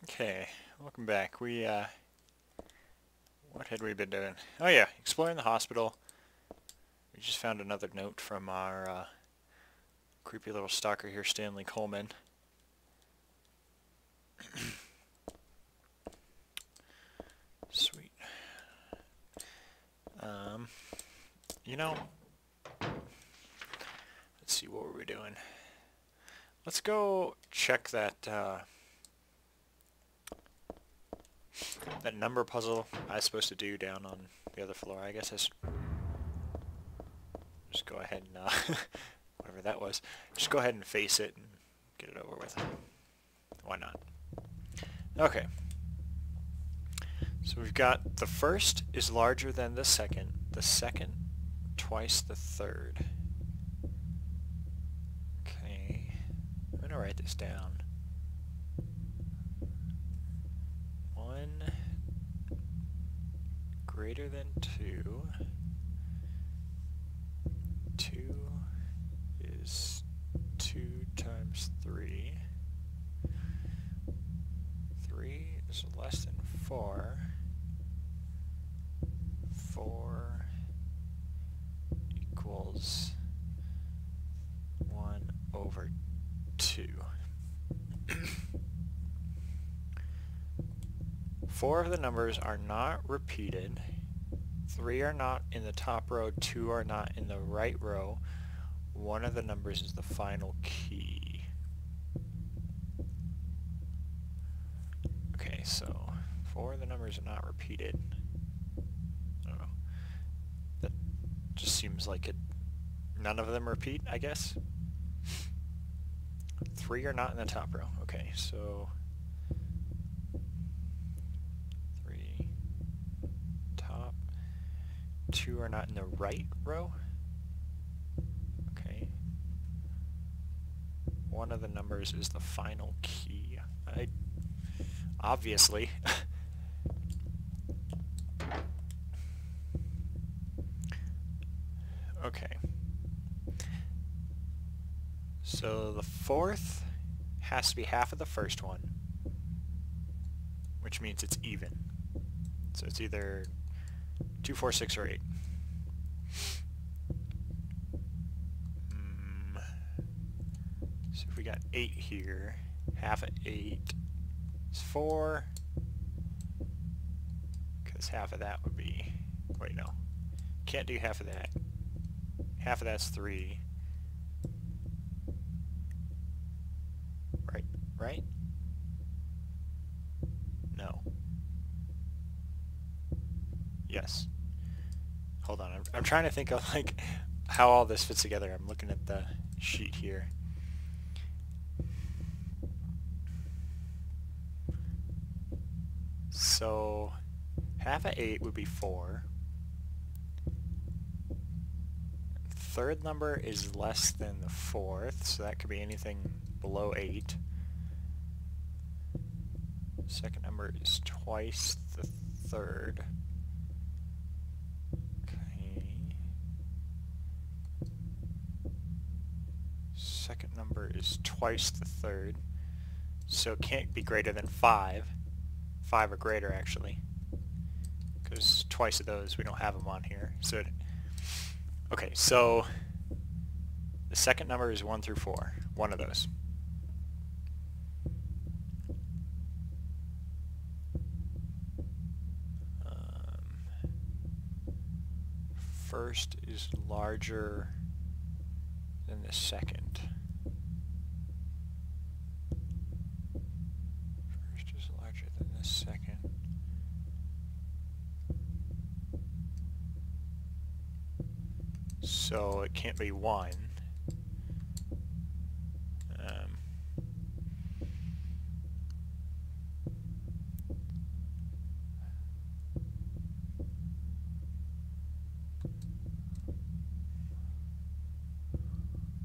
Okay, welcome back. What had we been doing? Oh yeah, exploring the hospital. We just found another note from our creepy little stalker here, Stanley Coleman. Sweet. Um, you know, let's see, what were we doing? Let's go check that number puzzle I was supposed to do down on the other floor. I guess I should just go ahead and, whatever that was, just go ahead and face it and get it over with. Why not? Okay. So we've got the first is larger than the second twice the third. Okay, I'm going to write this down. 1 greater than 2. 2 is 2 times 3. 3 is less than 4. 4 equals 1 over 2. 4 of the numbers are not repeated. 3 are not in the top row, 2 are not in the right row. One of the numbers is the final key. Okay, so 4 of the numbers are not repeated. I don't know. That just seems like it. None of them repeat, I guess. 3 are not in the top row. Okay, so 3 top. 2 are not in the right row. Okay. One of the numbers is the final key. Obviously. Okay. So the fourth has to be half of the first one, which means it's even. So it's either 2, 4, 6, or 8. So if we got 8 here, half of 8 is 4, because half of that would be, wait, no. Can't do half of that. Half of that's 3. Right? No. Yes. Hold on, I'm trying to think of like how all this fits together. I'm looking at the sheet here. So half of 8 would be 4. Third number is less than the fourth, so that could be anything below 8. Second number is twice the third. Okay. Second number is twice the third, so it can't be greater than 5. 5 or greater, actually, because twice of those, we don't have them on here. So, okay, so the second number is 1 through 4, one of those. First is larger than the second. First is larger than the second. So it can't be 1.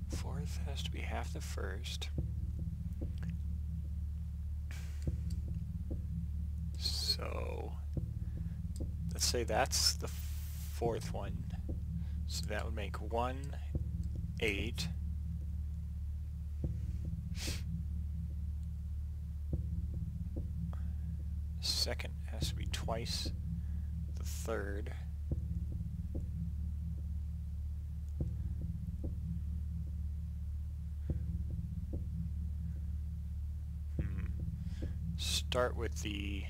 Fourth has to be half the first. So let's say that's the fourth one. So that would make 1, 8. Second has to be twice the third. Start with the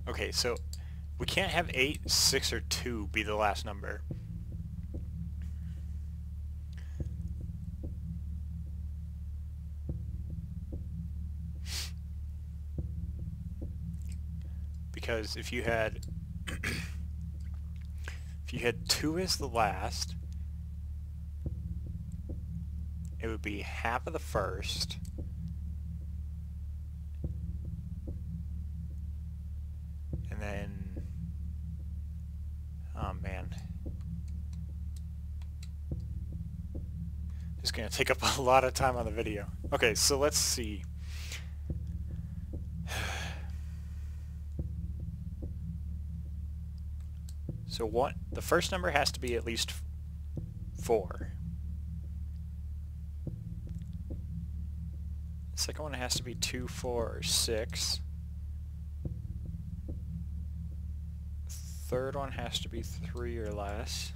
okay, so we can't have 8, 6, or 2 be the last number. Because if you had 2 as the last, it would be half of the first, and then, oh man, it's gonna take up a lot of time on the video. Okay, so let's see. So the first number has to be at least 4. The second one has to be 2, 4, or 6. Third one has to be 3 or less.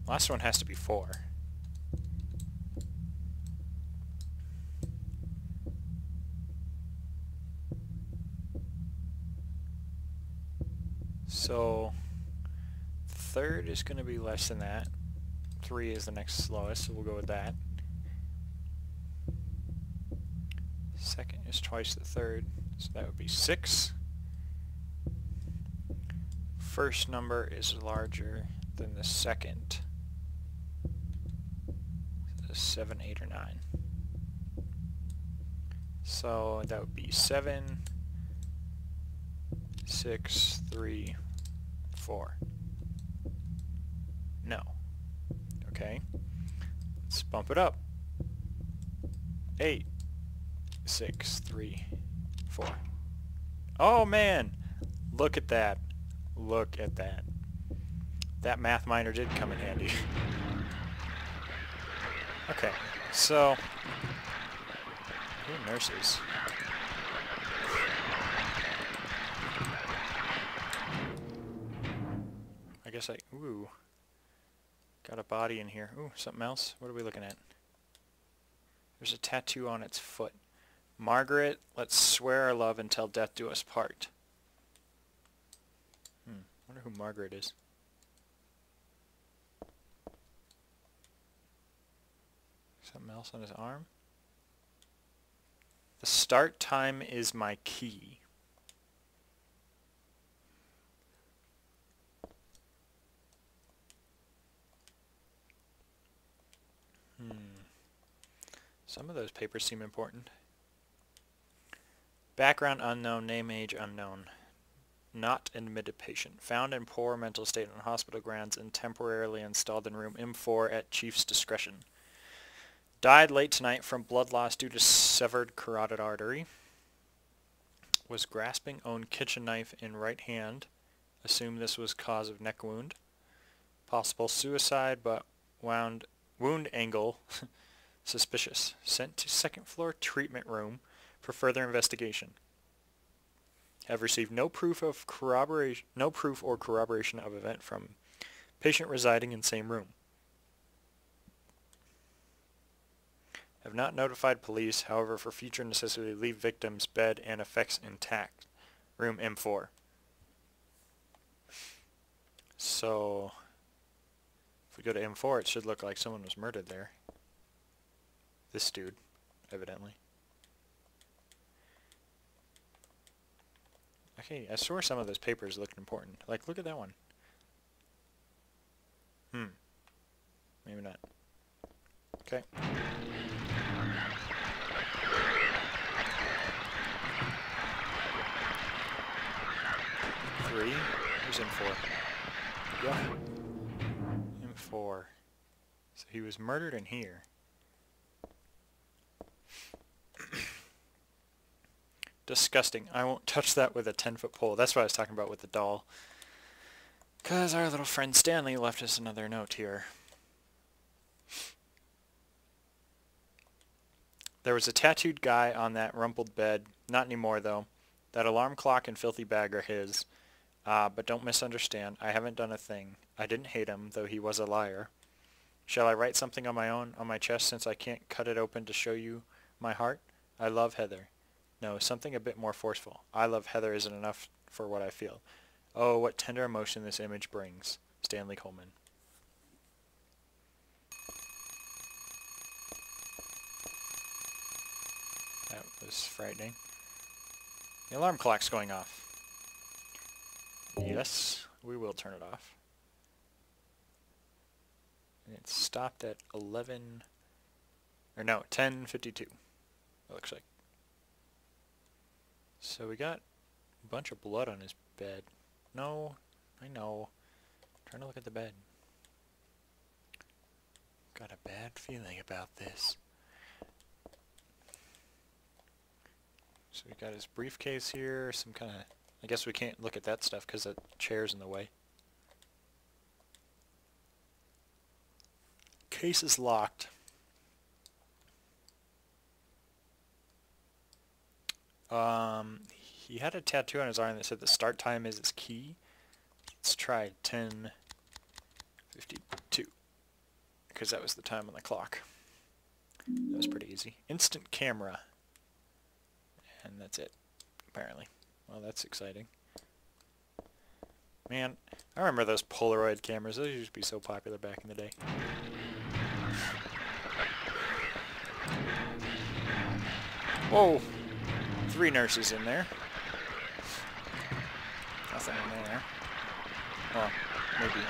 Last one has to be 4. So third is going to be less than that. 3 is the next slowest, so we'll go with that. Second is twice the third, so that would be 6. First number is larger than the second. So 7, 8, or 9. So that would be 7, 6, 3, 4. No. Okay. Let's bump it up. 8, 6, 3, 4. Oh man! Look at that. Look at that. That math minor did come in handy. Okay, so... Ooh, nurses. I guess ooh. Got a body in here. Ooh, something else? What are we looking at? There's a tattoo on its foot. Margaret, let's swear our love until death do us part. Wonder who Margaret is. Something else on his arm? The start time is my key. Some of those papers seem important. Background unknown, name, age unknown. Not admitted patient. Found in poor mental state on hospital grounds and temporarily installed in room M4 at chief's discretion. Died late tonight from blood loss due to severed carotid artery. Was grasping own kitchen knife in right hand. Assumed this was cause of neck wound. Possible suicide, but wound angle suspicious. Sent to second floor treatment room for further investigation. Have received no proof or corroboration of event from patient residing in same room. Have not notified police, however, for future necessity leave victim's bed and effects intact. Room M4. So, if we go to M4, it should look like someone was murdered there. This dude, evidently. Okay, I swear some of those papers looked important. Like, look at that one. Maybe not. Okay. Three. Who's M4? Yeah. M4. So he was murdered in here. Disgusting. I won't touch that with a 10-foot pole. That's what I was talking about with the doll. Because our little friend Stanley left us another note here. There was a tattooed guy on that rumpled bed. Not anymore, though. That alarm clock and filthy bag are his. But don't misunderstand. I haven't done a thing. I didn't hate him, though he was a liar. Shall I write something on my own, on my chest, since I can't cut it open to show you my heart? I love Heather. No, something a bit more forceful. I love Heather isn't enough for what I feel. Oh, what tender emotion this image brings. Stanley Coleman. That was frightening. The alarm clock's going off. Yes, we will turn it off. And it stopped at 11... Or no, 10:52. It looks like. So we got a bunch of blood on his bed. No, I know. I'm trying to look at the bed. Got a bad feeling about this. So we got his briefcase here, some kind of... I guess we can't look at that stuff because the chair's in the way. Case is locked. He had a tattoo on his arm that said the start time is his key. Let's try 10:52 because that was the time on the clock. That was pretty easy. Instant camera. And that's it, apparently. Well, that's exciting. Man, I remember those Polaroid cameras. Those used to be so popular back in the day. Whoa! 3 nurses in there. Nothing in there. Well, maybe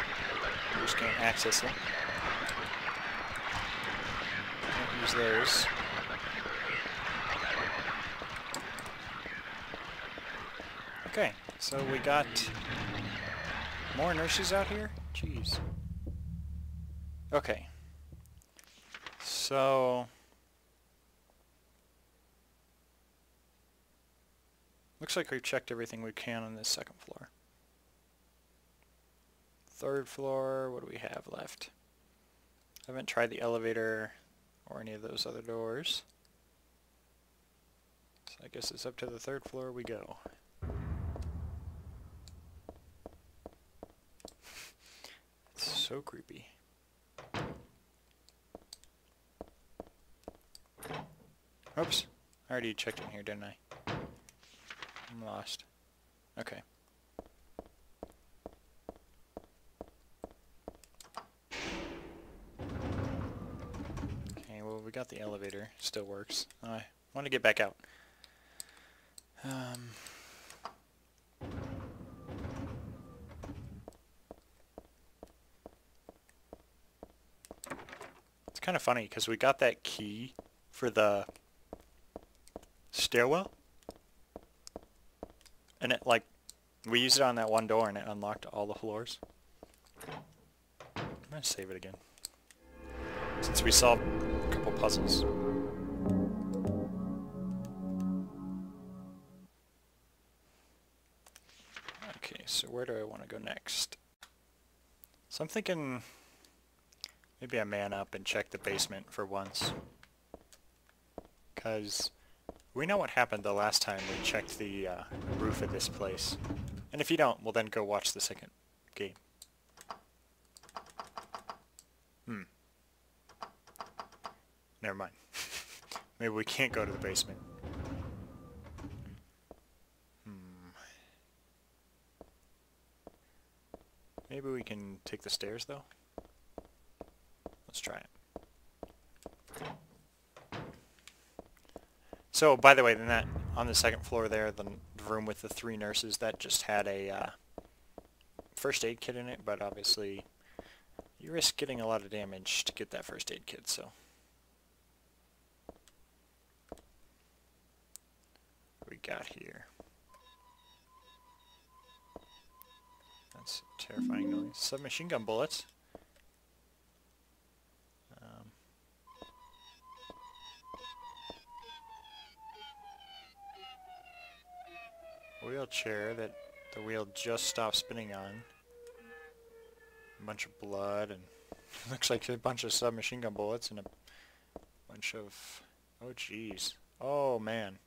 we just can't access them. Can't use those. Okay, so we got more nurses out here? Jeez. Okay. So... looks like we've checked everything we can on this second floor. Third floor, what do we have left? I haven't tried the elevator or any of those other doors. So I guess it's up to the third floor we go. It's so creepy. Oops. I already checked in here, didn't I? I'm lost. Okay. Okay, well, we got the elevator. Still works. I want to get back out. It's kind of funny because we got that key for the stairwell. And it, like, we used it on that one door and it unlocked all the floors. I'm gonna save it again. Since we solved a couple puzzles. Okay, so where do I want to go next? So I'm thinking maybe I man up and check the basement for once. 'Cause we know what happened the last time we checked the roof of this place. And if you don't, we'll then go watch the second game. Never mind. Maybe we can't go to the basement. Maybe we can take the stairs, though? Let's try it. So, by the way, then that on the second floor there, the room with the 3 nurses, that just had a first aid kit in it, but obviously you risk getting a lot of damage to get that first aid kit, so. What we got here? That's a terrifying noise. Submachine gun bullets. wheelchair that the wheel just stopped spinning on. A bunch of blood and looks like a bunch of submachine gun bullets and a bunch of... oh jeez. Oh man.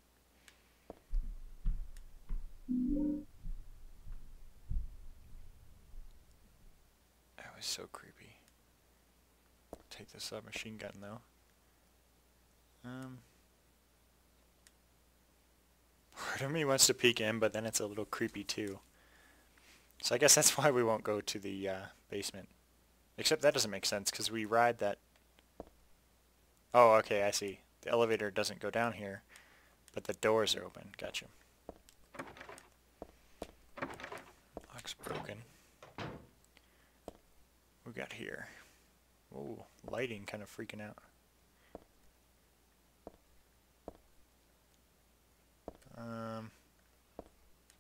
That was so creepy. Take the submachine gun though. Part of me wants to peek in, but then it's a little creepy too. So I guess that's why we won't go to the basement. Except that doesn't make sense, because we ride that... oh, okay, I see. The elevator doesn't go down here, but the doors are open. Gotcha. Lock's broken. What we got here? Ooh, lighting kind of freaking out.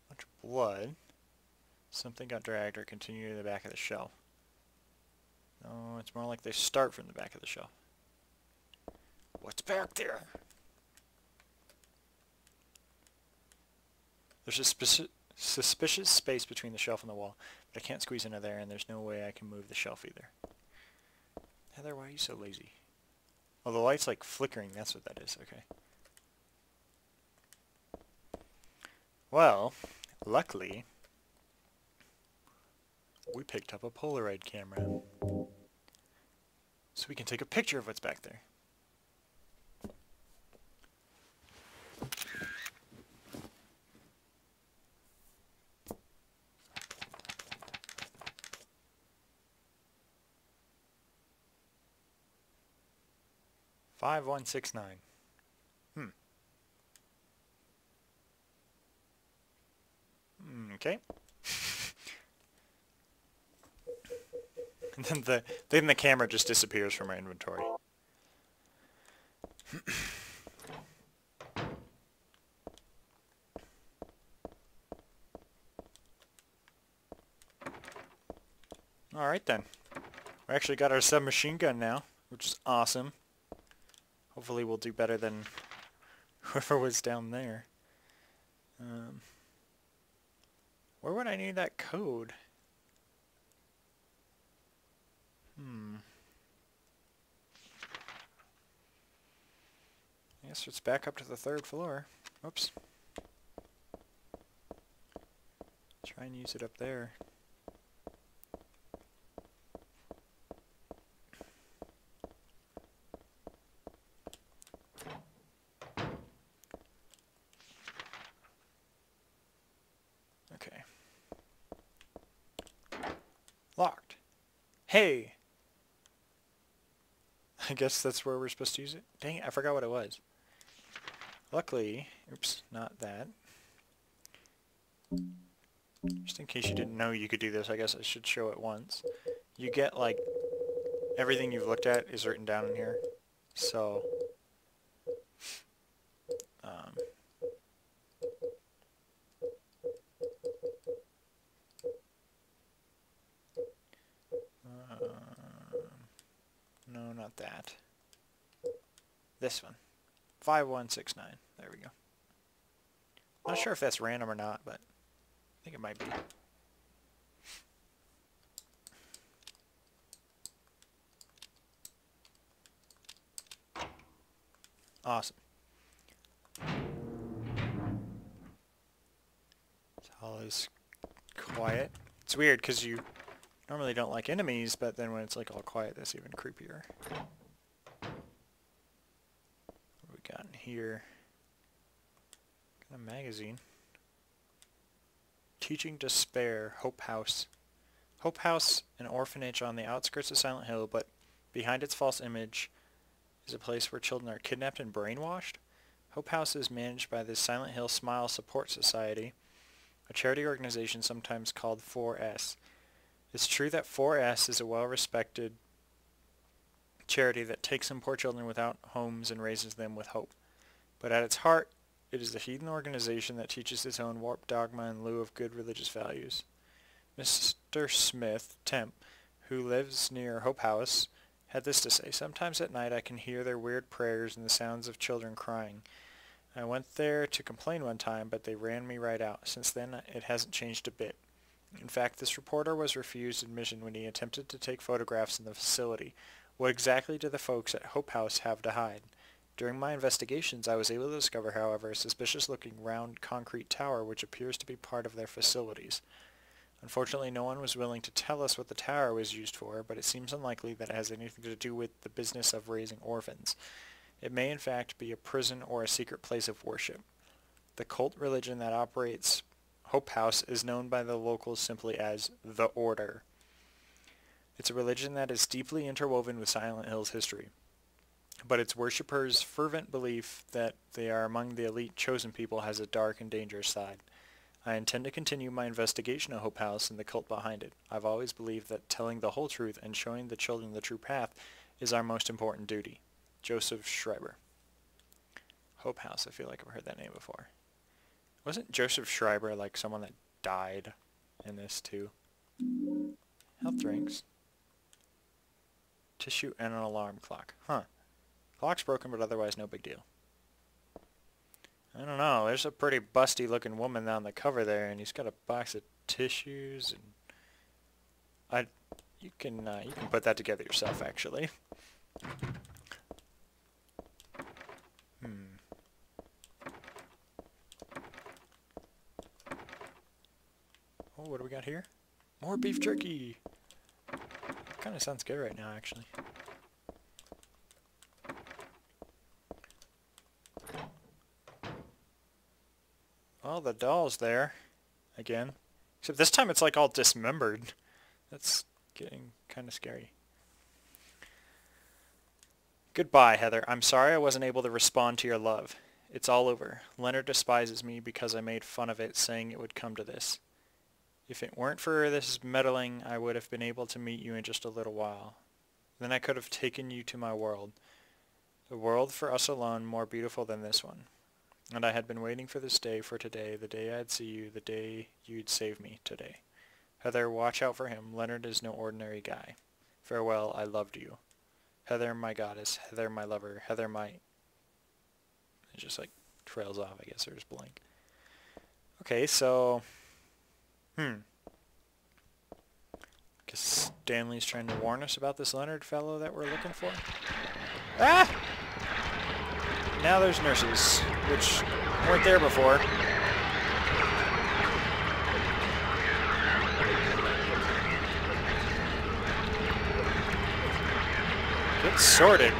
Bunch of blood. Something got dragged or continued to the back of the shelf. No, it's more like they start from the back of the shelf. What's back there? There's a suspicious space between the shelf and the wall, but I can't squeeze into there, and there's no way I can move the shelf either. Heather, why are you so lazy? Oh, the light's like flickering, that's what that is, okay. Well, luckily, we picked up a Polaroid camera. So we can take a picture of what's back there. $5169. Okay. And then the camera just disappears from our inventory. Alright then. We actually got our submachine gun now, which is awesome. Hopefully we'll do better than whoever was down there. Where would I need that code? I guess it's back up to the 3rd floor. Oops. Try and use it up there. Okay. Locked. Hey! I guess that's where we're supposed to use it. Dang it, I forgot what it was. Luckily, oops, not that. Just in case you didn't know you could do this, I guess I should show it once. You get, like, everything you've looked at is written down in here. So, no, not that. This one. 5169. There we go. Not sure if that's random or not, but I think it might be. Awesome. It's always quiet. It's weird because you normally don't like enemies, but then when it's like all quiet, that's even creepier. What we got in here? Got a magazine. Teaching Despair, Hope House. Hope House, an orphanage on the outskirts of Silent Hill, but behind its false image is a place where children are kidnapped and brainwashed. Hope House is managed by the Silent Hill Smile Support Society, a charity organization sometimes called 4S. It's true that 4S is a well-respected charity that takes in poor children without homes and raises them with hope. But at its heart, it is a heathen organization that teaches its own warped dogma in lieu of good religious values. Mr. Smith, Temp, who lives near Hope House, had this to say: "Sometimes at night I can hear their weird prayers and the sounds of children crying. I went there to complain one time, but they ran me right out. Since then, it hasn't changed a bit. In fact, this reporter was refused admission when he attempted to take photographs in the facility. What exactly do the folks at Hope House have to hide? During my investigations, I was able to discover, however, a suspicious-looking round concrete tower which appears to be part of their facilities. Unfortunately, no one was willing to tell us what the tower was used for, but it seems unlikely that it has anything to do with the business of raising orphans. It may in fact be a prison or a secret place of worship. The cult religion that operates Hope House is known by the locals simply as the Order. It's a religion that is deeply interwoven with Silent Hill's history, but its worshippers' fervent belief that they are among the elite chosen people has a dark and dangerous side. I intend to continue my investigation of Hope House and the cult behind it. I've always believed that telling the whole truth and showing the children the true path is our most important duty. Joseph Schreiber. Hope House, I feel like I've heard that name before. Wasn't Joseph Schreiber like someone that died in this too? Health drinks. Tissue and an alarm clock. Huh. Clock's broken, but otherwise no big deal. I don't know. There's a pretty busty looking woman on the cover there, and he's got a box of tissues, and you can put that together yourself, actually. Oh, what do we got here? More beef jerky! Kind of sounds good right now, actually. Oh, the doll's there. Again. Except this time it's like all dismembered. That's getting kind of scary. Goodbye, Heather. I'm sorry I wasn't able to respond to your love. It's all over. Leonard despises me because I made fun of it, saying it would come to this. If it weren't for this meddling, I would have been able to meet you in just a little while. Then I could have taken you to my world. A world for us alone, more beautiful than this one. And I had been waiting for this day, for today, the day I'd see you, the day you'd save me today. Heather, watch out for him. Leonard is no ordinary guy. Farewell, I loved you. Heather, my goddess. Heather, my lover. Heather, my... It just like trails off, I guess, or just blank. Okay, so... Guess Stanley's trying to warn us about this Leonard fellow that we're looking for. Ah! Now there's nurses, which weren't there before. Get sorted.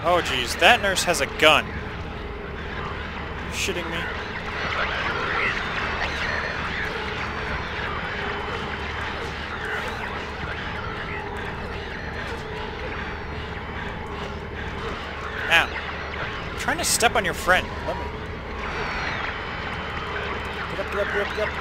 Oh geez, that nurse has a gun. You're shitting me? Ow. I'm trying to step on your friend. Let me. Get up, get up, get up, get up.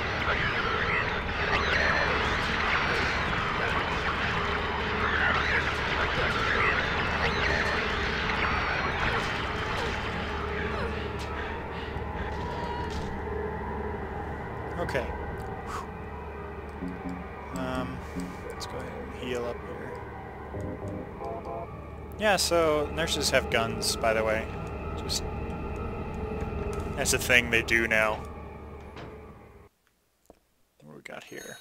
Okay. Let's go ahead and heal up here. Yeah, so nurses have guns, by the way. Just that's a thing they do now. What do we got here?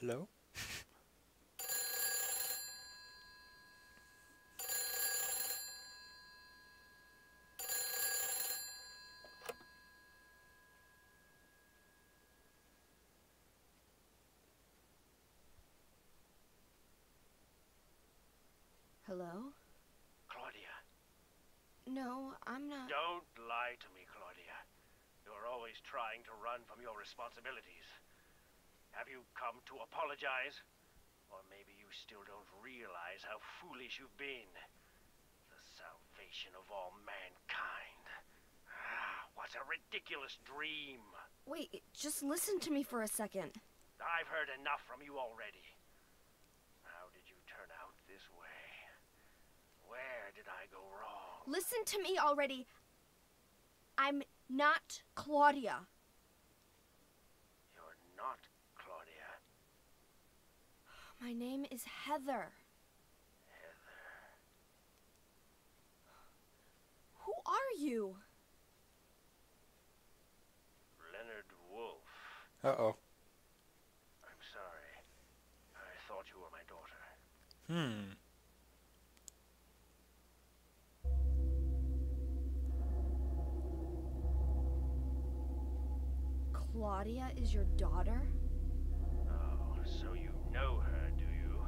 Hello? Hello? Claudia. No, I'm not. Don't lie to me, Claudia. You're always trying to run from your responsibilities. Have you come to apologize? Or maybe you still don't realize how foolish you've been. The salvation of all mankind. What a ridiculous dream. Wait, just listen to me for a second. I've heard enough from you already. How did you turn out this way? Where did I go wrong? Listen to me already. I'm not Claudia. You're not Claudia. My name is Heather. Who are you? Leonard Wolf. Uh-oh. I'm sorry. I thought you were my daughter. Hmm. Claudia is your daughter? Oh, so you know her, do you?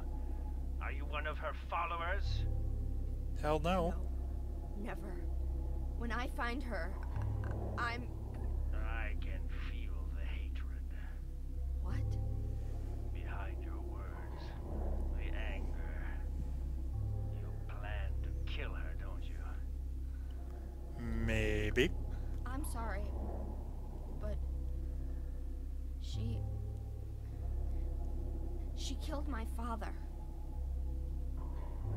Are you one of her followers? Hell no. No, never. When I find her, I'm... I can feel the hatred What? behind your words. The anger. You plan to kill her, don't you? Maybe. I'm sorry, but... She killed my father.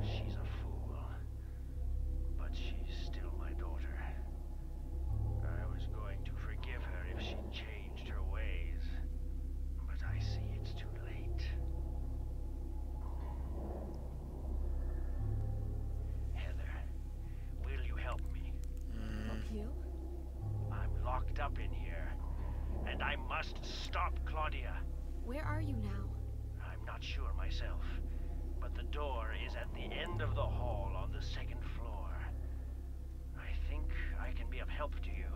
She's a fool. But she's still my daughter. I was going to forgive her if she changed her ways. But I see it's too late. Heather, will you help me? Help you? I'm locked up in here, and I must stop Claudia. Where are you now? I'm not sure myself, but the door is at the end of the hall on the second floor. I think I can be of help to you.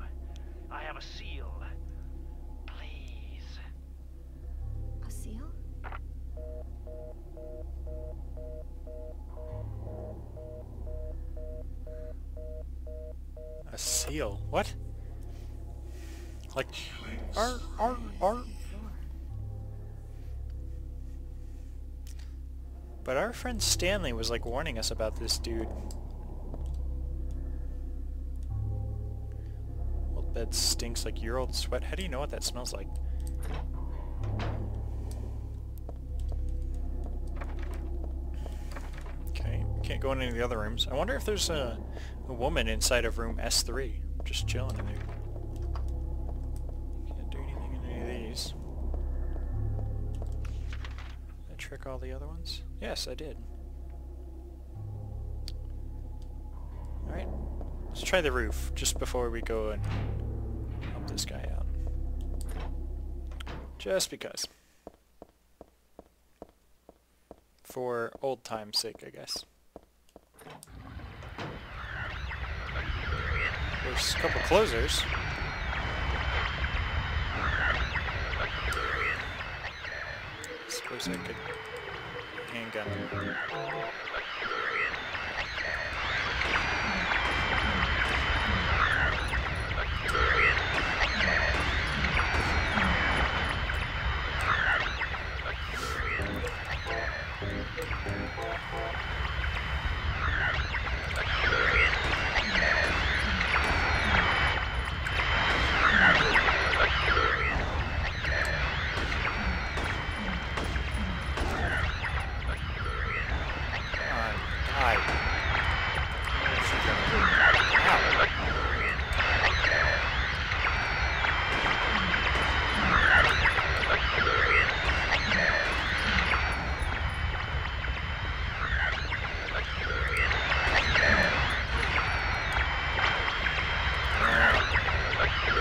I have a seal. Please. A seal? A seal? What? Like, Floor. But our friend Stanley was like warning us about this dude. Old bed stinks like your old sweat. How do you know what that smells like? Okay, can't go in any of the other rooms. I wonder if there's a woman inside of room S3, just chilling in there. Can't do anything in any of these. Did I trick all the other ones? Yes, I did. Alright, let's try the roof just before we go and help this guy out. Just because. For old time's sake, I guess. There's a couple closers. Suppose I could handgun.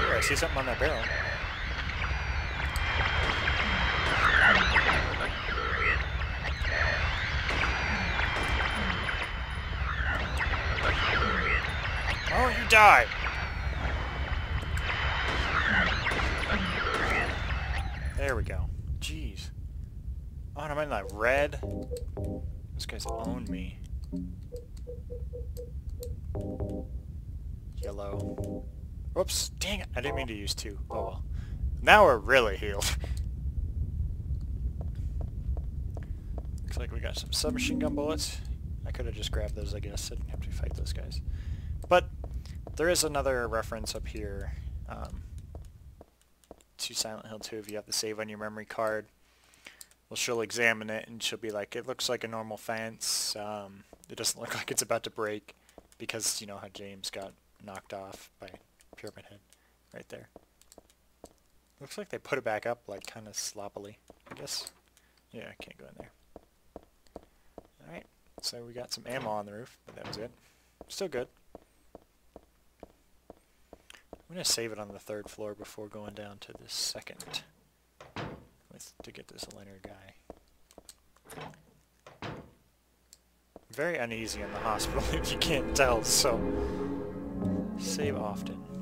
I see something on that barrel. Oh, you die! There we go. Jeez. Oh, and I'm in that red. Those guys own me. Yellow. Whoops. Dang it. I didn't mean to use two. Oh well. Now we're really healed. Looks like we got some submachine gun bullets. I could have just grabbed those, I guess. I didn't have to fight those guys. But there is another reference up here to Silent Hill 2 if you have the save on your memory card. Well, she'll examine it and she'll be like, it looks like a normal fence. It doesn't look like it's about to break because you know how James got knocked off by Pyramid Head right there. Looks like they put it back up like kind of sloppily, I guess. Yeah, I can't go in there. So we got some ammo on the roof, but that was it. Still good. I'm going to save it on the 3rd floor before going down to the 2nd to get this Leonard guy. Very uneasy in the hospital if you can't tell, so save often.